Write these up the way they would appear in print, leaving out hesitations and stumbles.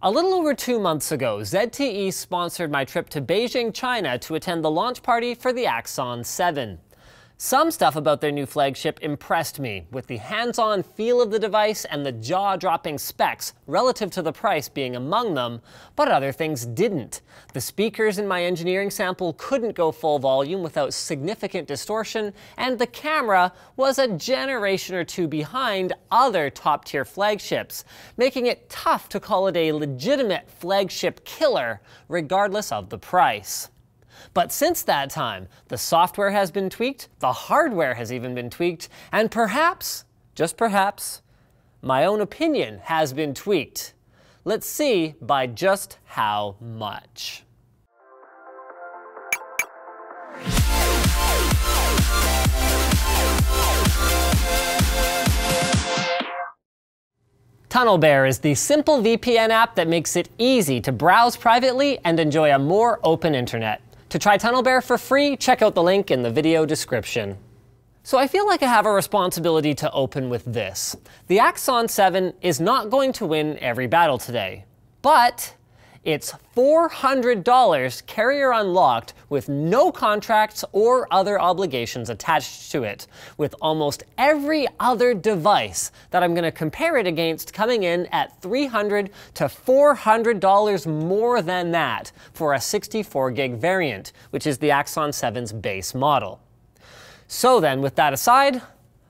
A little over 2 months ago, ZTE sponsored my trip to Beijing, China to attend the launch party for the AXON 7. Some stuff about their new flagship impressed me, with the hands-on feel of the device and the jaw-dropping specs relative to the price being among them, but other things didn't. The speakers in my engineering sample couldn't go full volume without significant distortion, and the camera was a generation or two behind other top-tier flagships, making it tough to call it a legitimate flagship killer, regardless of the price. But since that time, the software has been tweaked, the hardware has even been tweaked, and perhaps, just perhaps, my own opinion has been tweaked. Let's see by just how much. TunnelBear is the simple VPN app that makes it easy to browse privately and enjoy a more open internet. To try TunnelBear for free, check out the link in the video description. So I feel like I have a responsibility to open with this. The AXON 7 is not going to win every battle today, but it's $400 carrier unlocked with no contracts or other obligations attached to it, with almost every other device that I'm going to compare it against coming in at $300 to $400 more than that for a 64 gig variant, which is the AXON 7's base model. So then, with that aside,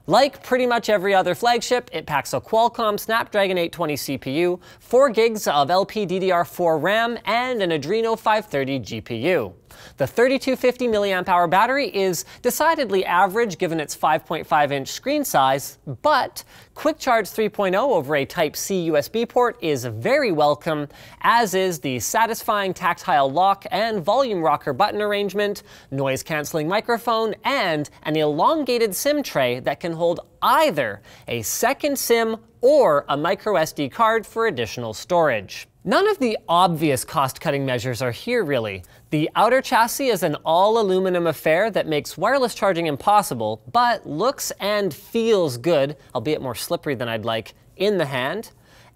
like pretty much every other flagship, it packs a Qualcomm Snapdragon 820 CPU, 4 gigs of LPDDR4 RAM, and an Adreno 530 GPU. The 3250 mAh battery is decidedly average given its 5.5-inch screen size, but Quick Charge 3.0 over a Type-C USB port is very welcome, as is the satisfying tactile lock and volume rocker button arrangement, noise-canceling microphone, and an elongated SIM tray that can hold either a second SIM or a microSD card for additional storage. None of the obvious cost-cutting measures are here, really. The outer chassis is an all-aluminum affair that makes wireless charging impossible, but looks and feels good, albeit more slippery than I'd like, in the hand.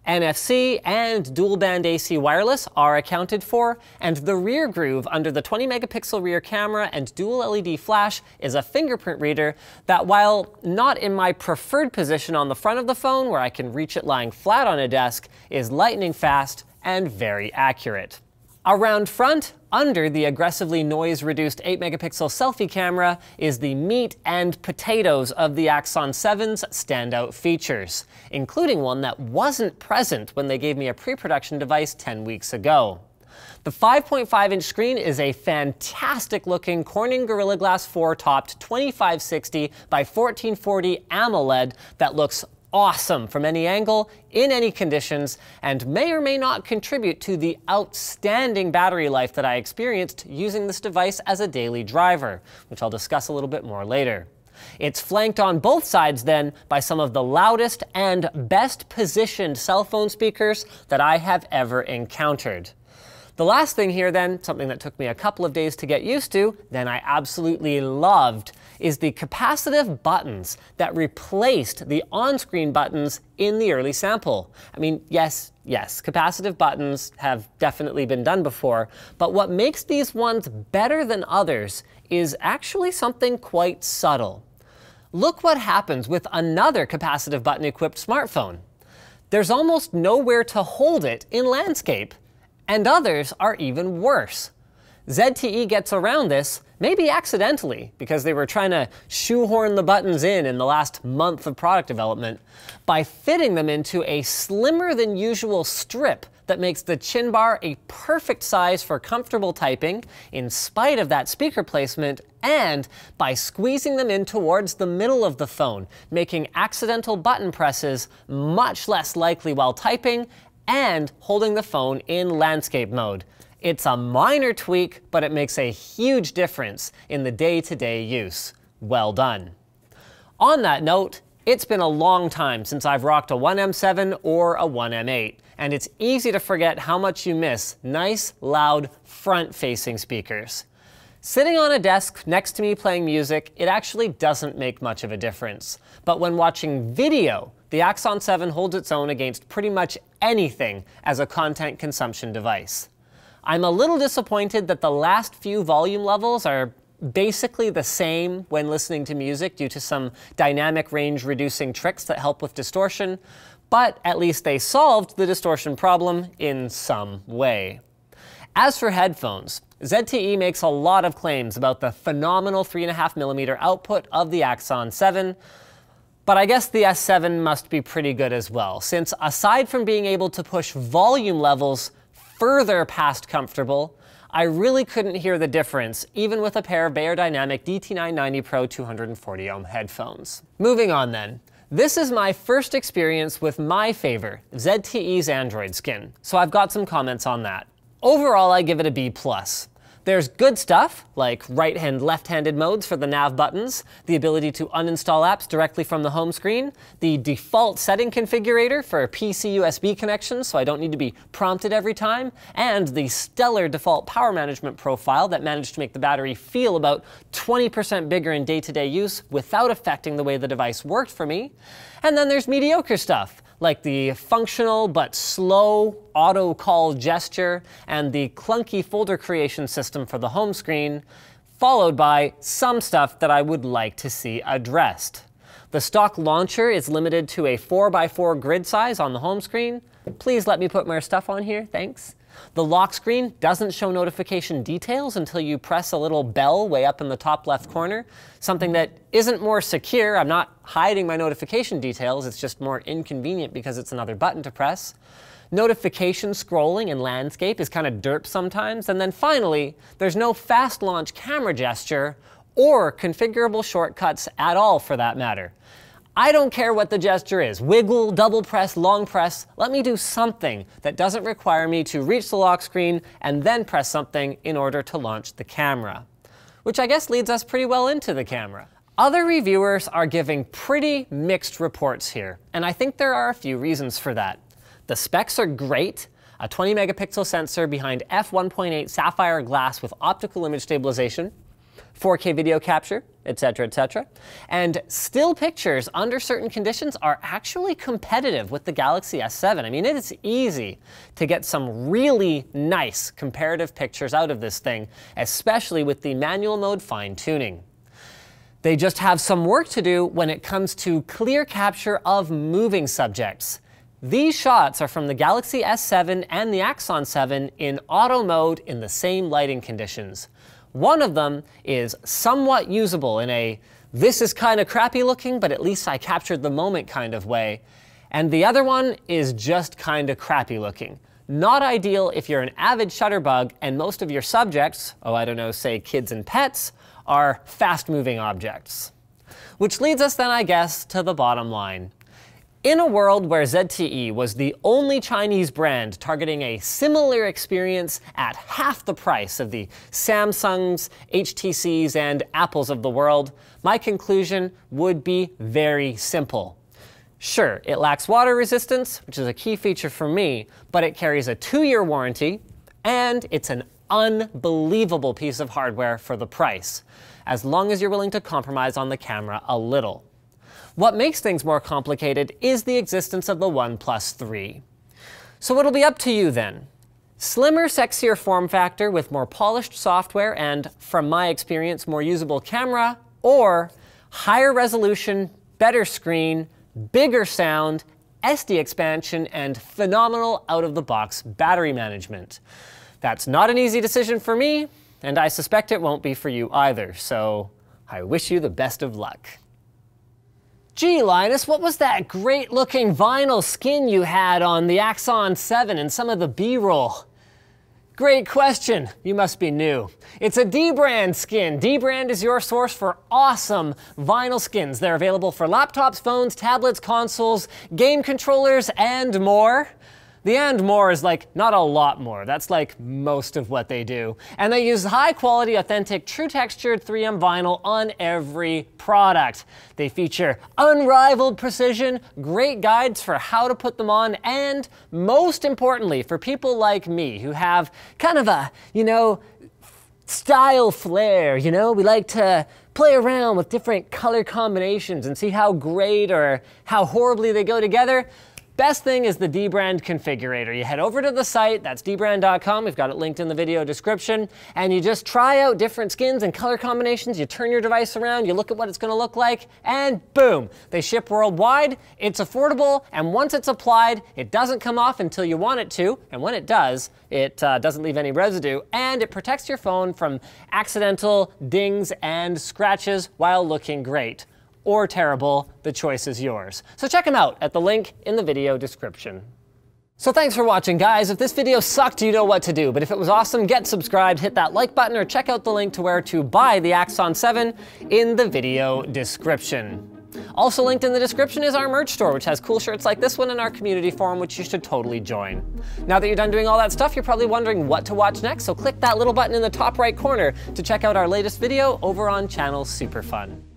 NFC and dual-band AC wireless are accounted for, and the rear groove under the 20-megapixel rear camera and dual LED flash is a fingerprint reader that, while not in my preferred position on the front of the phone where I can reach it lying flat on a desk, is lightning fast and very accurate. Around front, under the aggressively noise-reduced 8-megapixel selfie camera, is the meat and potatoes of the AXON 7's standout features, including one that wasn't present when they gave me a pre-production device 10 weeks ago. The 5.5-inch screen is a fantastic-looking Corning Gorilla Glass 4 topped 2560 by 1440 AMOLED that looks awesome from any angle, in any conditions, and may or may not contribute to the outstanding battery life that I experienced using this device as a daily driver, which I'll discuss a little bit more later. It's flanked on both sides then by some of the loudest and best positioned cell phone speakers that I have ever encountered. The last thing here then, something that took me a couple of days to get used to, then I absolutely loved, is the capacitive buttons that replaced the on-screen buttons in the early sample. I mean, yes, capacitive buttons have definitely been done before, but what makes these ones better than others is actually something quite subtle. Look what happens with another capacitive button-equipped smartphone. There's almost nowhere to hold it in landscape. And others are even worse. ZTE gets around this, maybe accidentally, because they were trying to shoehorn the buttons in the last month of product development, by fitting them into a slimmer than usual strip that makes the chin bar a perfect size for comfortable typing, in spite of that speaker placement, and by squeezing them in towards the middle of the phone, making accidental button presses much less likely while typing, and holding the phone in landscape mode. It's a minor tweak, but it makes a huge difference in the day-to-day use. Well done. On that note, it's been a long time since I've rocked a One M7 or a One M8, and it's easy to forget how much you miss nice, loud, front-facing speakers. Sitting on a desk next to me playing music, it actually doesn't make much of a difference. But when watching video, the Axon 7 holds its own against pretty much anything as a content consumption device. I'm a little disappointed that the last few volume levels are basically the same when listening to music due to some dynamic range reducing tricks that help with distortion, but at least they solved the distortion problem in some way. As for headphones, ZTE makes a lot of claims about the phenomenal 3.5mm output of the Axon 7, but I guess the S7 must be pretty good as well, since aside from being able to push volume levels further past comfortable, I really couldn't hear the difference, even with a pair of Beyerdynamic DT990 Pro 240 ohm headphones. Moving on then. This is my first experience with my favor, ZTE's Android skin, so I've got some comments on that. Overall, I give it a B+. There's good stuff, like right-hand, left-handed modes for the nav buttons, the ability to uninstall apps directly from the home screen, the default setting configurator for PC USB connections so I don't need to be prompted every time, and the stellar default power management profile that managed to make the battery feel about 20% bigger in day-to-day use without affecting the way the device worked for me. And then there's mediocre stuff, like the functional but slow auto call gesture and the clunky folder creation system for the home screen, followed by some stuff that I would like to see addressed. The stock launcher is limited to a 4x4 grid size on the home screen. Please let me put more stuff on here, thanks. The lock screen doesn't show notification details until you press a little bell way up in the top left corner, something that isn't more secure. I'm not hiding my notification details, it's just more inconvenient because it's another button to press. Notification scrolling in landscape is kind of derp sometimes. And then finally, there's no fast launch camera gesture or configurable shortcuts at all for that matter. I don't care what the gesture is, wiggle, double press, long press, let me do something that doesn't require me to reach the lock screen and then press something in order to launch the camera. Which I guess leads us pretty well into the camera. Other reviewers are giving pretty mixed reports here, and I think there are a few reasons for that. The specs are great, a 20 megapixel sensor behind f1.8 sapphire glass with optical image stabilization, 4K video capture, etc., etc. And still pictures under certain conditions are actually competitive with the Galaxy S7. I mean, it is easy to get some really nice comparative pictures out of this thing, especially with the manual mode fine-tuning. They just have some work to do when it comes to clear capture of moving subjects. These shots are from the Galaxy S7 and the Axon 7 in auto mode in the same lighting conditions. One of them is somewhat usable in a, this is kind of crappy looking, but at least I captured the moment kind of way. And the other one is just kind of crappy looking. Not ideal if you're an avid shutterbug and most of your subjects, oh I don't know, say kids and pets, are fast moving objects. Which leads us then, I guess, to the bottom line. In a world where ZTE was the only Chinese brand targeting a similar experience at half the price of the Samsungs, HTCs, and Apples of the world, my conclusion would be very simple. Sure, it lacks water resistance, which is a key feature for me, but it carries a 2-year warranty, and it's an unbelievable piece of hardware for the price, as long as you're willing to compromise on the camera a little. What makes things more complicated is the existence of the OnePlus 3. So it'll be up to you then. Slimmer, sexier form factor with more polished software and, from my experience, more usable camera, or higher resolution, better screen, bigger sound, SD expansion, and phenomenal out-of-the-box battery management. That's not an easy decision for me, and I suspect it won't be for you either, so I wish you the best of luck. Gee, Linus, what was that great-looking vinyl skin you had on the Axon 7 and some of the B-roll? Great question. You must be new. It's a D-brand skin. D-brand is your source for awesome vinyl skins. They're available for laptops, phones, tablets, consoles, game controllers, and more. The and more is like not a lot more. That's like most of what they do. And they use high quality, authentic, true textured 3M vinyl on every product. They feature unrivaled precision, great guides for how to put them on, and most importantly, for people like me who have kind of a, style flair, you know? We like to play around with different color combinations and see how great or how horribly they go together. Best thing is the dbrand configurator. You head over to the site, that's dbrand.com, we've got it linked in the video description, and you just try out different skins and color combinations, you turn your device around, you look at what it's gonna look like, and boom, they ship worldwide, it's affordable, and once it's applied, it doesn't come off until you want it to, and when it does, it doesn't leave any residue, and it protects your phone from accidental dings and scratches while looking great. Or terrible, the choice is yours. So check them out at the link in the video description. So thanks for watching, guys. If this video sucked, you know what to do. But if it was awesome, get subscribed, hit that like button, or check out the link to where to buy the Axon 7 in the video description. Also linked in the description is our merch store, which has cool shirts like this one in our community forum, which you should totally join. Now that you're done doing all that stuff, you're probably wondering what to watch next, so click that little button in the top right corner to check out our latest video over on Channel Superfun.